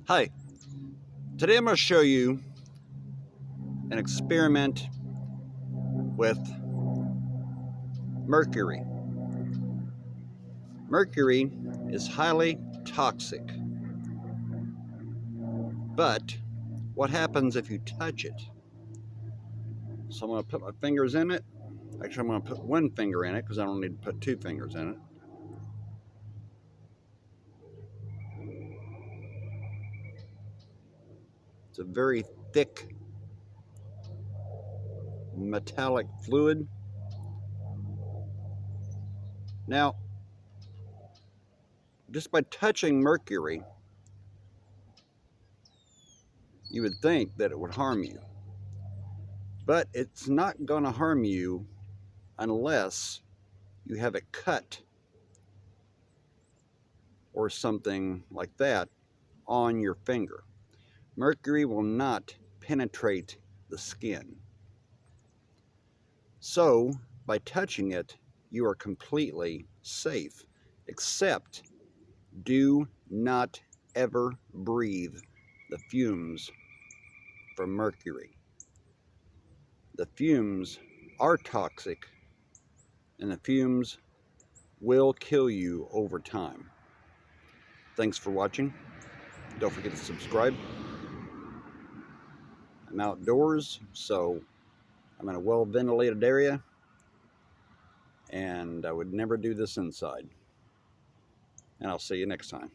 Hi, today I'm going to show you an experiment with mercury. Mercury is highly toxic, but what happens if you touch it? So I'm going to put my fingers in it. Actually, I'm going to put one finger in it because I don't need to put two fingers in it. It's a very thick metallic fluid. Now, just by touching mercury, you would think that it would harm you. But it's not going to harm you unless you have it cut or something like that on your finger. Mercury will not penetrate the skin. So, by touching it, you are completely safe, except do not ever breathe the fumes from mercury. The fumes are toxic, and the fumes will kill you over time. Thanks for watching. Don't forget to subscribe. I'm outdoors, so I'm in a well-ventilated area, and I would never do this inside. And I'll see you next time.